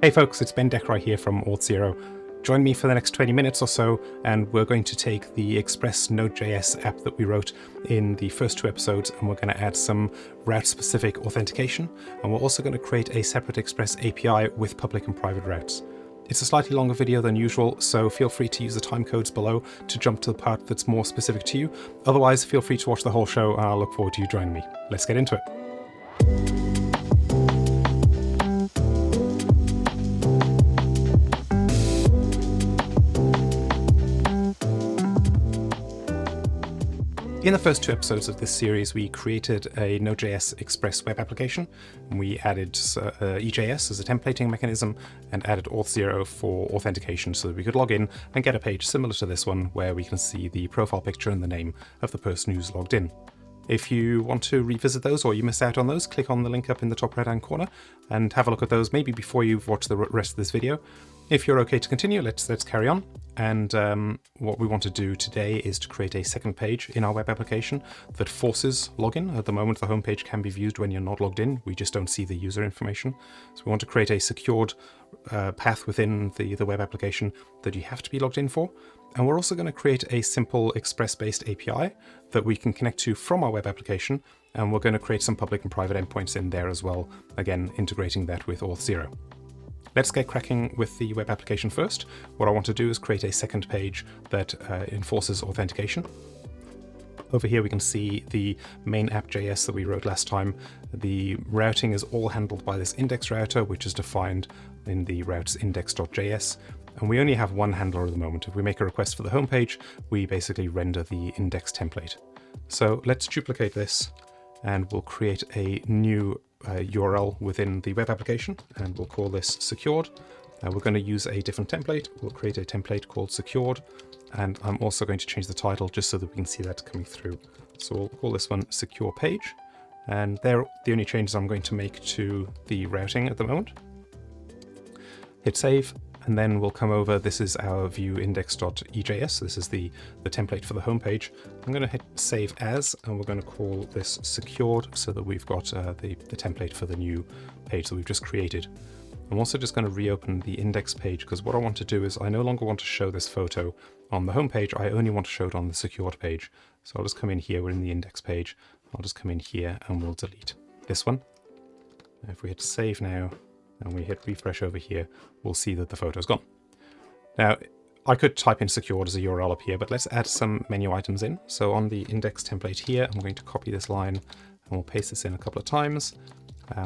Hey folks, it's Ben Deckrai here from Auth0. Join me for the next 20 minutes or so, and we're going to take the Express Node.js app that we wrote in the first two episodes, and we're going to add some route-specific authentication, and we're also going to create a separate Express API with public and private routes. It's a slightly longer video than usual, so feel free to use the timecodes below to jump to the part that's more specific to you. Otherwise, feel free to watch the whole show, and I'll look forward to you joining me. Let's get into it. In the first two episodes of this series, we created a Node.js Express web application, and we added EJS as a templating mechanism and added Auth0 for authentication so that we could log in and get a page similar to this one where we can see the profile picture and the name of the person who's logged in. If you want to revisit those or you missed out on those, click on the link up in the top right-hand corner and have a look at those maybe before you've watched the rest of this video. If you're okay to continue, let's carry on. And what we want to do today is to create a second page in our web application that forces login. At the moment, the home page can be viewed when you're not logged in. We just don't see the user information. So we want to create a secured path within the web application that you have to be logged in for. And we're also going to create a simple Express-based API that we can connect to from our web application. And we're going to create some public and private endpoints in there as well, again, integrating that with Auth0. Let's get cracking with the web application first. What I want to do is create a second page that enforces authentication. Over here we can see the main app.js that we wrote last time. The routing is all handled by this index router, which is defined in the routes index.js. And we only have one handler at the moment. If we make a request for the home page, we basically render the index template. So let's duplicate this and we'll create a new URL within the web application, and we'll call this secured. We're going to use a different template. We'll create a template called secured, and I'm also going to change the title just so that we can see that coming through. So we'll call this one secure page, and they're the only changes I'm going to make to the routing at the moment. Hit save, and then we'll come over. This is our view index.ejs. This is the template for the home page. I'm going to hit save as, and we're going to call this secured so that we've got the template for the new page that we've just created. I'm also just going to reopen the index page because what I want to do is I no longer want to show this photo on the home page. I only want to show it on the secured page. So I'll just come in here. We're in the index page. I'll just come in here and we'll delete this one. If we hit save now, and we hit refresh over here, we'll see that the photo's gone. Now, I could type in secured as a URL up here, but let's add some menu items in. So on the index template here, I'm going to copy this line and we'll paste this in a couple of times.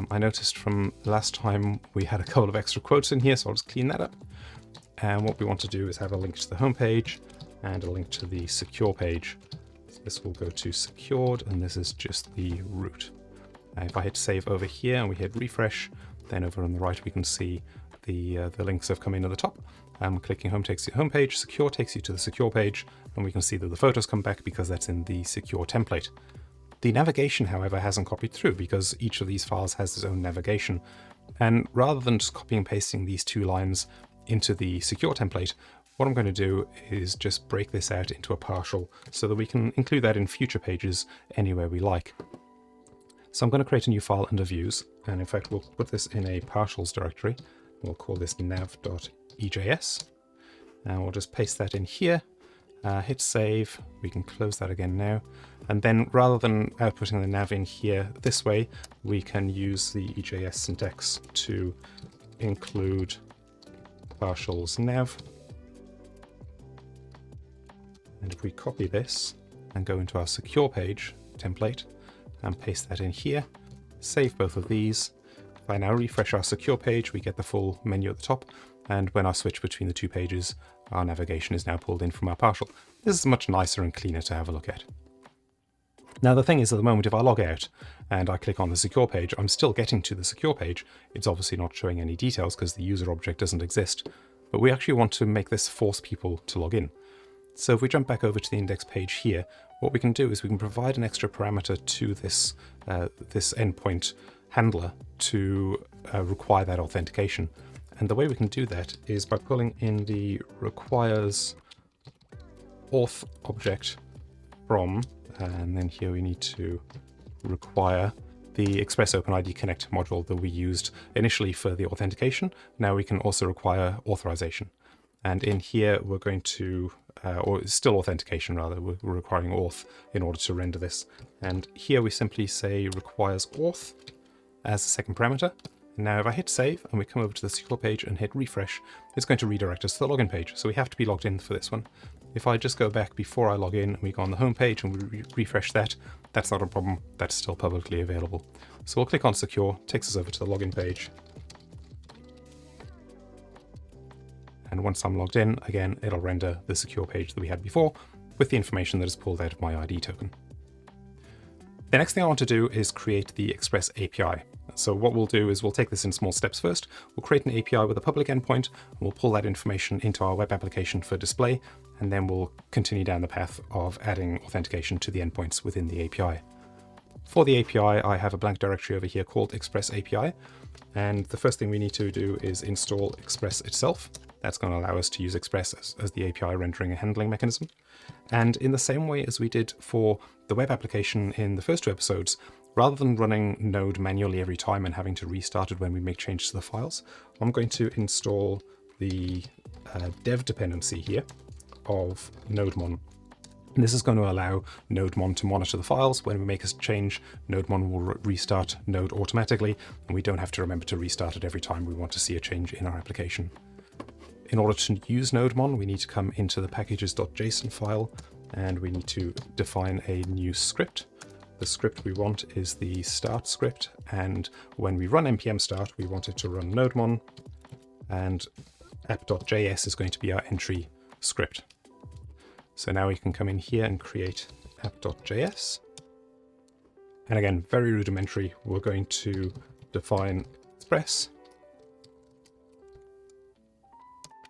I noticed from last time we had a couple of extra quotes in here, so I'll just clean that up. And what we want to do is have a link to the home page and a link to the secure page. So this will go to secured, and this is just the root. If I hit save over here and we hit refresh, then over on the right, we can see the links have come in at the top. Clicking home takes you to the home page, secure takes you to the secure page, and we can see that the photos come back because that's in the secure template. The navigation, however, hasn't copied through because each of these files has its own navigation. And rather than just copying and pasting these two lines into the secure template, what I'm going to do is just break this out into a partial so that we can include that in future pages anywhere we like. So I'm going to create a new file under views, and in fact we'll put this in a partials directory. We'll call this nav.ejs, and we'll just paste that in here, hit save. We can close that again now, and then rather than outputting the nav in here this way, we can use the EJS syntax to include partials nav. And if we copy this and go into our secure page template, and paste that in here, save both of these. If I now refresh our secure page, we get the full menu at the top, and when I switch between the two pages, our navigation is now pulled in from our partial. This is much nicer and cleaner to have a look at. Now the thing is, at the moment, if I log out and I click on the secure page, I'm still getting to the secure page. It's obviously not showing any details because the user object doesn't exist, but we actually want to make this force people to log in. So if we jump back over to the index page here, what we can do is we can provide an extra parameter to this endpoint handler to require that authentication. And the way we can do that is by pulling in the requires auth object from, and then here we need to require the Express OpenID Connect module that we used initially for the authentication. Now we can also require authorization. And in here, we're going to, or still authentication rather, we're requiring auth in order to render this. And here we simply say requires auth as the second parameter. Now, if I hit save and we come over to the secure page and hit refresh, it's going to redirect us to the login page. So we have to be logged in for this one. If I just go back before I log in and we go on the home page and we refresh that, that's not a problem. That's still publicly available. So we'll click on secure, takes us over to the login page. And once I'm logged in, again, it'll render the secure page that we had before with the information that is pulled out of my ID token. The next thing I want to do is create the Express API. So what we'll do is we'll take this in small steps first. We'll create an API with a public endpoint, and we'll pull that information into our web application for display, and then we'll continue down the path of adding authentication to the endpoints within the API. For the API, I have a blank directory over here called Express API, and the first thing we need to do is install Express itself. That's going to allow us to use Express as the API rendering and handling mechanism. And in the same way as we did for the web application in the first two episodes, rather than running Node manually every time and having to restart it when we make changes to the files, I'm going to install the dev dependency here of NodeMon. And this is going to allow NodeMon to monitor the files. When we make a change, NodeMon will restart Node automatically, and we don't have to remember to restart it every time we want to see a change in our application. In order to use NodeMon, we need to come into the packages.json file, and we need to define a new script. The script we want is the start script, and when we run npm start, we want it to run NodeMon, and app.js is going to be our entry script. So now we can come in here and create app.js. And again, very rudimentary, we're going to define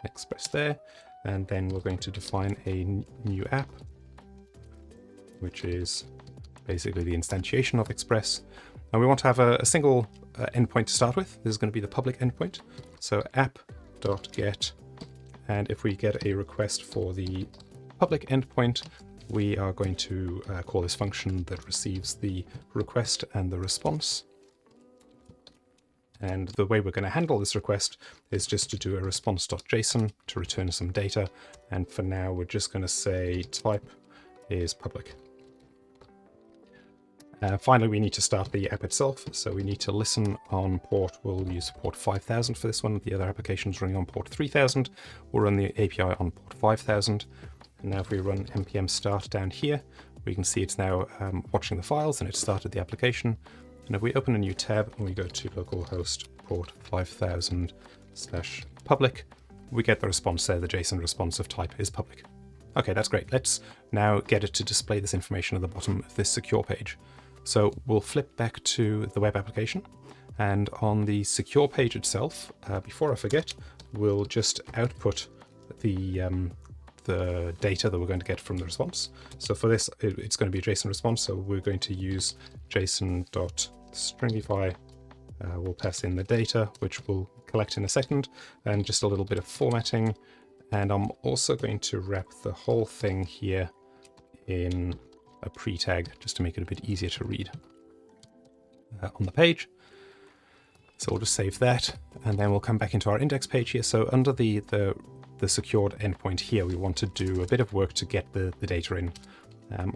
Express there, and then we're going to define a new app, which is basically the instantiation of Express. And we want to have a single endpoint to start with. This is going to be the public endpoint. So app.get, and if we get a request for the public endpoint, we are going to call this function that receives the request and the response. And the way we're going to handle this request is just to do a response.json to return some data. And for now, we're just going to say type is public. Finally, we need to start the app itself. So we need to listen on port. We'll use port 5000 for this one. The other application's running on port 3000. We'll run the API on port 5000. And now if we run npm start down here, we can see it's now watching the files and it started the application. And if we open a new tab and we go to localhost port 5000/public, we get the response there, the JSON response of type is public. Okay, that's great. Let's now get it to display this information at the bottom of this secure page. So we'll flip back to the web application, and on the secure page itself, before I forget, we'll just output the data that we're going to get from the response. So for this, it's going to be a JSON response. So we're going to use JSON.stringify. We'll pass in the data, which we'll collect in a second, and just a little bit of formatting. And I'm also going to wrap the whole thing here in a pre-tag just to make it a bit easier to read on the page. So we'll just save that, and then we'll come back into our index page here. So under the secured endpoint here, we want to do a bit of work to get the data in.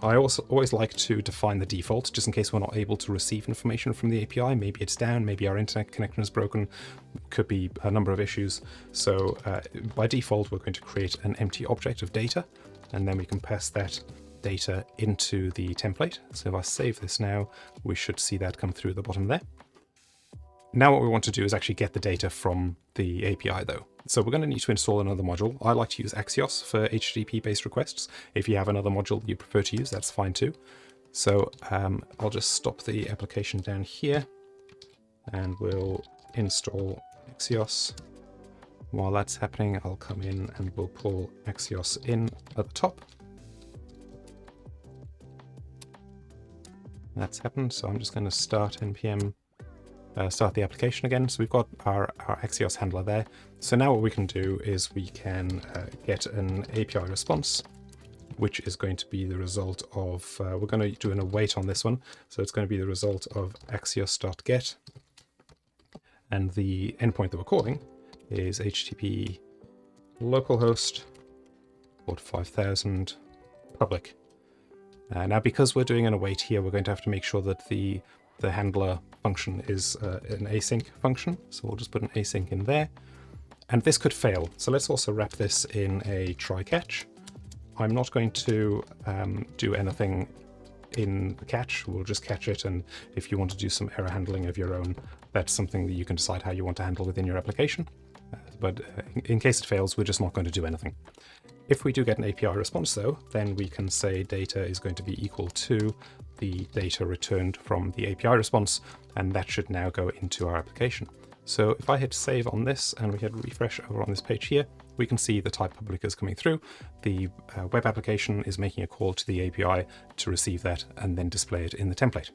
I also always like to define the default, just in case we're not able to receive information from the API. Maybe it's down, maybe our internet connection is broken, could be a number of issues. So by default, we're going to create an empty object of data, and then we can pass that data into the template. So if I save this now, we should see that come through at the bottom there. Now what we want to do is actually get the data from the API though. So we're going to need to install another module. I like to use Axios for HTTP-based requests. If you have another module you prefer to use, that's fine too. So I'll just stop the application down here, and we'll install Axios. While that's happening, I'll come in and we'll pull Axios in at the top. That's happened, so I'm just going to start npm start the application again. So we've got our Axios handler there. So now what we can do is we can get an API response. which is going to be the result of, we're going to do an await on this one. So it's going to be the result of axios.get. And the endpoint that we're calling is HTTP localhost port 5000 public. Now, because we're doing an await here, we're going to have to make sure that the handler function is an async function. So we'll just put an async in there. And this could fail. So let's also wrap this in a try catch. I'm not going to do anything in the catch. We'll just catch it. And if you want to do some error handling of your own, that's something that you can decide how you want to handle within your application. But in case it fails, we're just not going to do anything. If we do get an API response, though, then we can say data is going to be equal to the data returned from the API response, and that should now go into our application. So if I hit save on this and we hit refresh over on this page here, we can see the type public is coming through. The web application is making a call to the API to receive that and then display it in the template.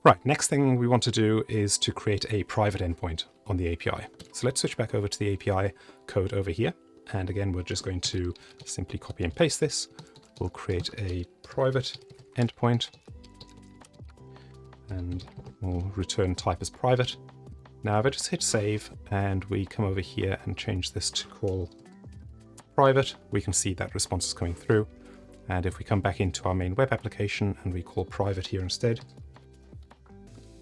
Right, next thing we want to do is to create a private endpoint on the API. So let's switch back over to the API code over here. And again, we're just going to simply copy and paste this. We'll create a private endpoint and we'll return type as private. Now, if I just hit save and we come over here and change this to call private, we can see that response is coming through. And if we come back into our main web application and we call private here instead,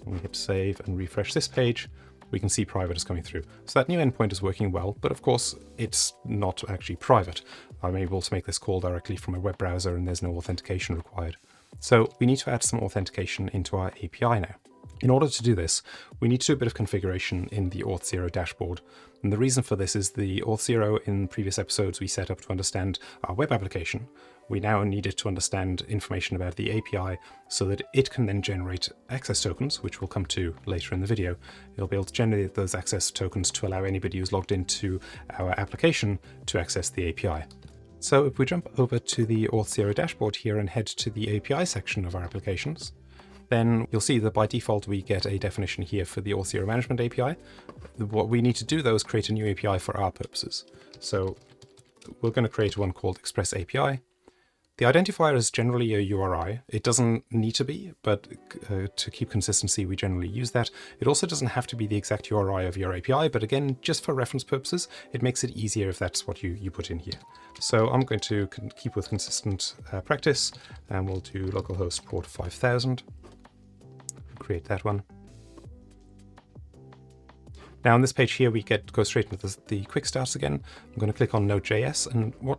and we hit save and refresh this page, we can see private is coming through. So that new endpoint is working well, but of course it's not actually private. I'm able to make this call directly from a web browser and there's no authentication required. So we need to add some authentication into our API now. In order to do this, we need to do a bit of configuration in the Auth0 dashboard. And the reason for this is the Auth0 in previous episodes we set up to understand our web application. We now need it to understand information about the API so that it can then generate access tokens, which we'll come to later in the video. It'll be able to generate those access tokens to allow anybody who's logged into our application to access the API. So if we jump over to the Auth0 dashboard here and head to the API section of our applications, then you'll see that by default we get a definition here for the Auth0 management API. What we need to do though is create a new API for our purposes. So we're going to create one called Express API. The identifier is generally a URI. It doesn't need to be, but to keep consistency, we generally use that. It also doesn't have to be the exact URI of your API, but again, just for reference purposes, it makes it easier if that's what you put in here. So I'm going to keep with consistent practice, and we'll do localhost port 5000. Create that one. Now on this page here, we go straight into the quick starts again. I'm going to click on Node.js, and what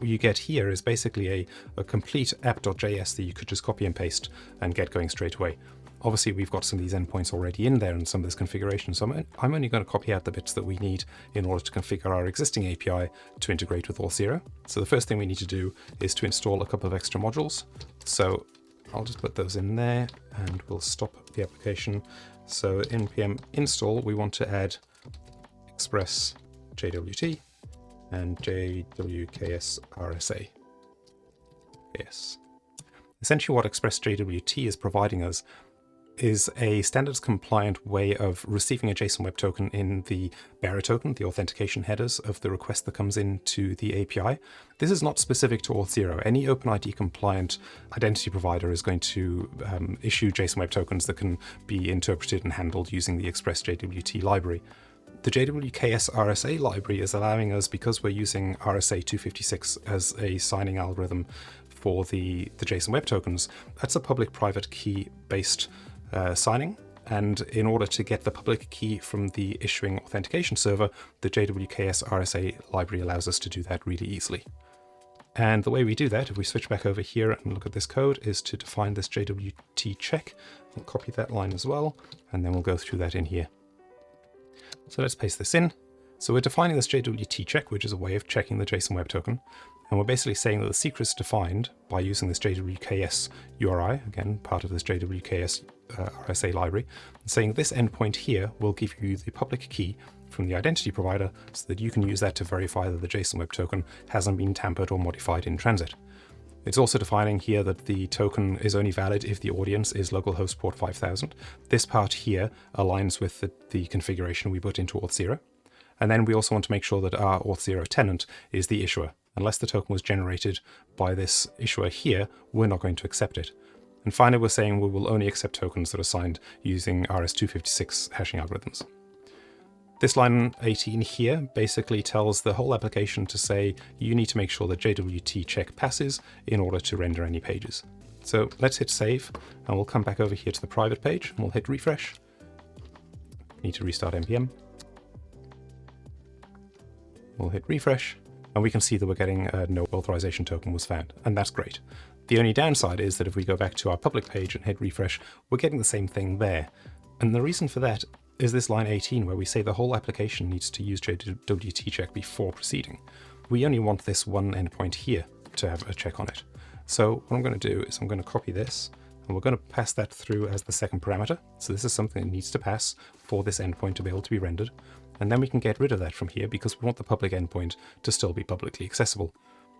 you get here is basically a complete app.js that you could just copy and paste and get going straight away. Obviously, we've got some of these endpoints already in there and some of this configuration, so I'm only going to copy out the bits that we need in order to configure our existing API to integrate with Auth0. So the first thing we need to do is to install a couple of extra modules. So I'll just put those in there and we'll stop the application. So npm install, we want to add express JWT and JWKS RSA. Yes. Essentially what express JWT is providing us is a standards compliant way of receiving a JSON Web Token in the bearer token, the authentication headers of the request that comes into the API. This is not specific to Auth0. Any OpenID compliant identity provider is going to issue JSON Web Tokens that can be interpreted and handled using the Express JWT library. The JWKS RSA library is allowing us, because we're using RSA 256 as a signing algorithm for the JSON Web Tokens, that's a public-private key-based signing, and in order to get the public key from the issuing authentication server, the JWKS RSA library allows us to do that really easily. And the way we do that, if we switch back over here and look at this code, is to define this JWT check. We'll copy that line as well, and then we'll go through that in here. So let's paste this in. So we're defining this JWT check, which is a way of checking the JSON Web Token. And we're basically saying that the secret is defined by using this JWKS URI, again, part of this JWKS RSA library, and saying this endpoint here will give you the public key from the identity provider so that you can use that to verify that the JSON Web Token hasn't been tampered or modified in transit. It's also defining here that the token is only valid if the audience is localhost port 5000. This part here aligns with the configuration we put into Auth0. And then we also want to make sure that our auth0 tenant is the issuer. Unless the token was generated by this issuer here, we're not going to accept it. And finally, we're saying we will only accept tokens that are signed using RS-256 hashing algorithms. This line 18 here basically tells the whole application to say you need to make sure that JWT check passes in order to render any pages. So let's hit save, and we'll come back over here to the private page, and we'll hit refresh. Need to restart npm. We'll hit refresh, and we can see that we're getting no authorization token was found, and that's great. The only downside is that if we go back to our public page and hit refresh, we're getting the same thing there. And the reason for that is this line 18, where we say the whole application needs to use JWT check before proceeding. We only want this one endpoint here to have a check on it. So what I'm going to do is I'm going to copy this, and we're going to pass that through as the second parameter. So this is something that needs to pass for this endpoint to be able to be rendered. And then we can get rid of that from here because we want the public endpoint to still be publicly accessible.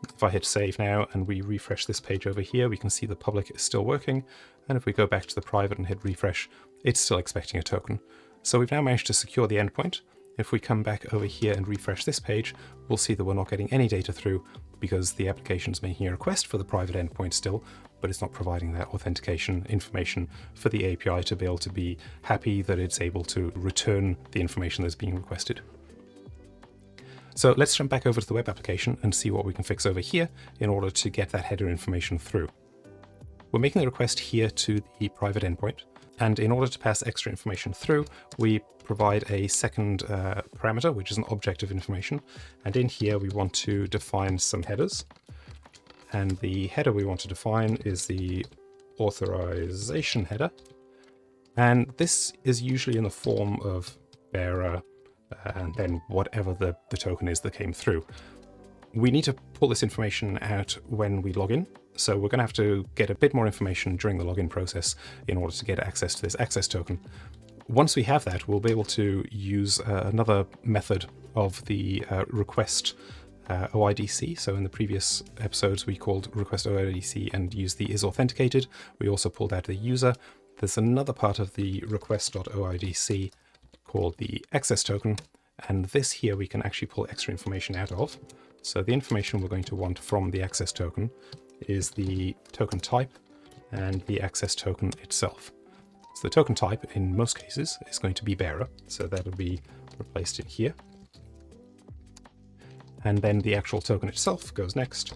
If I hit save now and we refresh this page over here, we can see the public is still working. And if we go back to the private and hit refresh, it's still expecting a token. So we've now managed to secure the endpoint. If we come back over here and refresh this page, we'll see that we're not getting any data through because the application is making a request for the private endpoint still, but it's not providing that authentication information for the API to be able to be happy that it's able to return the information that's being requested. So let's jump back over to the web application and see what we can fix over here in order to get that header information through. We're making the request here to the private endpoint. And in order to pass extra information through, we provide a second parameter, which is an object of information. And in here, we want to define some headers. And the header we want to define is the authorization header. And this is usually in the form of bearer and then whatever the token is that came through. We need to pull this information out when we log in. So we're going to have to get a bit more information during the login process in order to get access to this access token. Once we have that, we'll be able to use another method of the request OIDC. So in the previous episodes, we called request OIDC and used the is authenticated. We also pulled out the user. There's another part of the request.oidc called the access token. And this here we can actually pull extra information out of. So the information we're going to want from the access token is the token type and the access token itself. So the token type in most cases is going to be bearer, so that'll be replaced in here. And then the actual token itself goes next.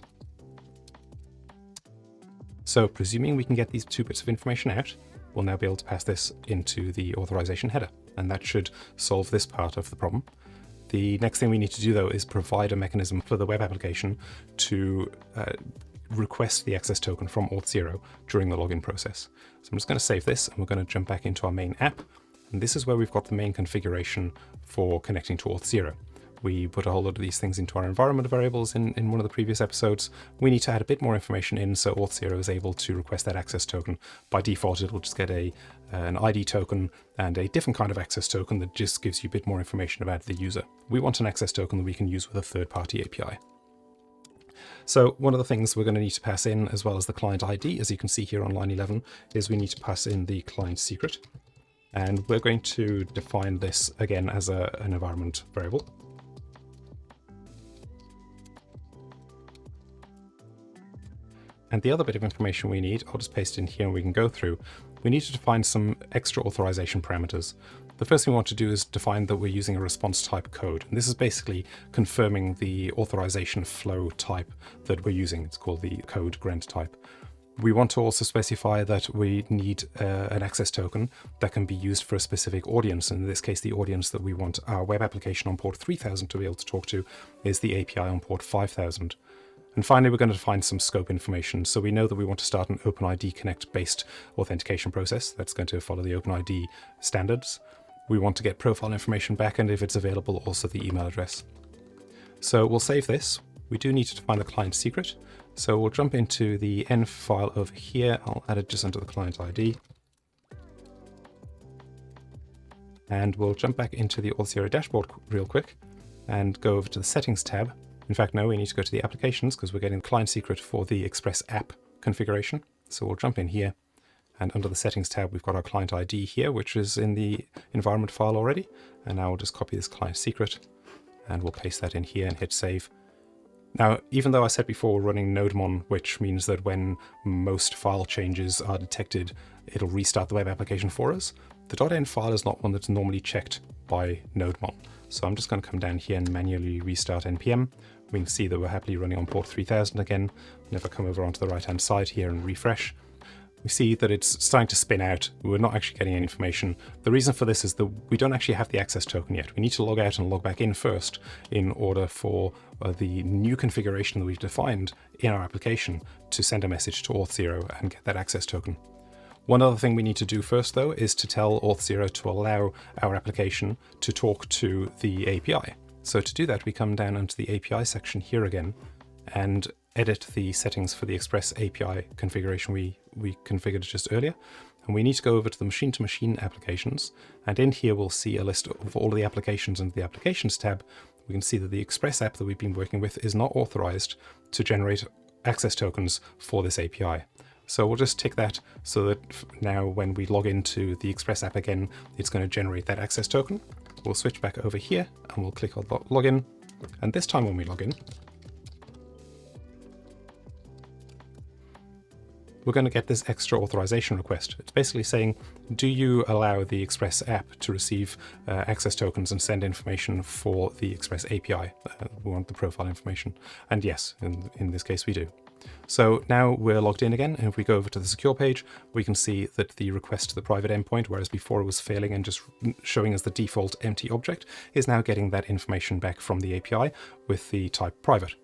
So presuming we can get these two bits of information out, we'll now be able to pass this into the authorization header, and that should solve this part of the problem. The next thing we need to do, though, is provide a mechanism for the web application to request the access token from auth0 during the login process. So I'm just going to save this, and we're going to jump back into our main app. And this is where we've got the main configuration for connecting to auth0. We put a whole lot of these things into our environment variables in one of the previous episodes. We need to add a bit more information in so auth0 is able to request that access token. By default, it will just get an ID token and a different kind of access token that just gives you a bit more information about the user. We want an access token that we can use with a third-party API. So one of the things we're going to need to pass in, as well as the client ID, as you can see here on line 11, is we need to pass in the client secret. And we're going to define this again as an environment variable. And the other bit of information we need, I'll just paste in here and we can go through. We need to define some extra authorization parameters. The first thing we want to do is define that we're using a response type code. And this is basically confirming the authorization flow type that we're using. It's called the code grant type. We want to also specify that we need an access token that can be used for a specific audience. In this case, the audience that we want our web application on port 3000 to be able to talk to is the API on port 5000. And finally, we're going to define some scope information. So we know that we want to start an OpenID Connect based authentication process. That's going to follow the OpenID standards. We want to get profile information back, and if it's available, also the email address. So we'll save this. We do need to define the client secret. So we'll jump into the env file over here. I'll add it just under the client ID. And we'll jump back into the auth0 dashboard real quick and go over to the settings tab. In fact, no, we need to go to the applications because we're getting the client secret for the Express app configuration. So we'll jump in here, and under the settings tab, we've got our client ID here, which is in the environment file already. And now we'll just copy this client secret and we'll paste that in here and hit save. Now, even though I said before we're running nodemon, which means that when most file changes are detected, it'll restart the web application for us, the .env file is not one that's normally checked by nodemon. So I'm just going to come down here and manually restart npm. We can see that we're happily running on port 3000 again. And if I come over onto the right-hand side here and refresh, we see that it's starting to spin out. We're not actually getting any information. The reason for this is that we don't actually have the access token yet. We need to log out and log back in first in order for the new configuration that we've defined in our application to send a message to auth0 and get that access token. One other thing we need to do first, though, is to tell auth0 to allow our application to talk to the API. So to do that, we come down into the API section here again and edit the settings for the Express API configuration we configured just earlier. And we need to go over to the machine-to-machine applications. And in here, we'll see a list of all of the applications under the Applications tab. We can see that the Express app that we've been working with is not authorized to generate access tokens for this API. So we'll just tick that so that now when we log into the Express app again, it's going to generate that access token. We'll switch back over here and we'll click on login. And this time when we log in, we're going to get this extra authorization request. It's basically saying, do you allow the Express app to receive access tokens and send information for the Express API? We want the profile information. And yes, in this case we do. So now we're logged in again, and if we go over to the secure page, we can see that the request to the private endpoint, whereas before it was failing and just showing as the default empty object, is now getting that information back from the API with the type private.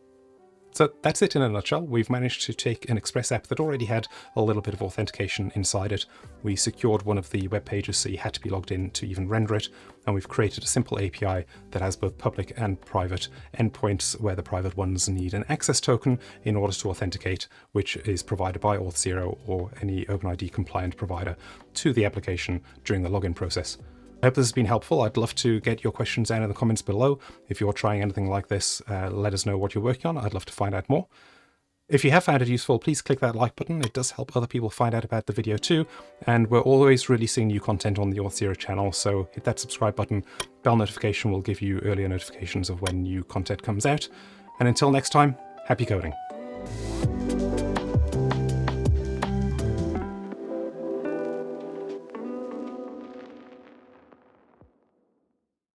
So that's it in a nutshell. We've managed to take an Express app that already had a little bit of authentication inside it. We secured one of the web pages so you had to be logged in to even render it. And we've created a simple API that has both public and private endpoints, where the private ones need an access token in order to authenticate, which is provided by auth0 or any OpenID compliant provider to the application during the login process. I hope this has been helpful. I'd love to get your questions down in the comments below. If you're trying anything like this, let us know what you're working on. I'd love to find out more. If you have found it useful, please click that like button. It does help other people find out about the video too. And we're always releasing new content on the Auth0 channel, so hit that subscribe button. Bell notification will give you earlier notifications of when new content comes out. And until next time, happy coding.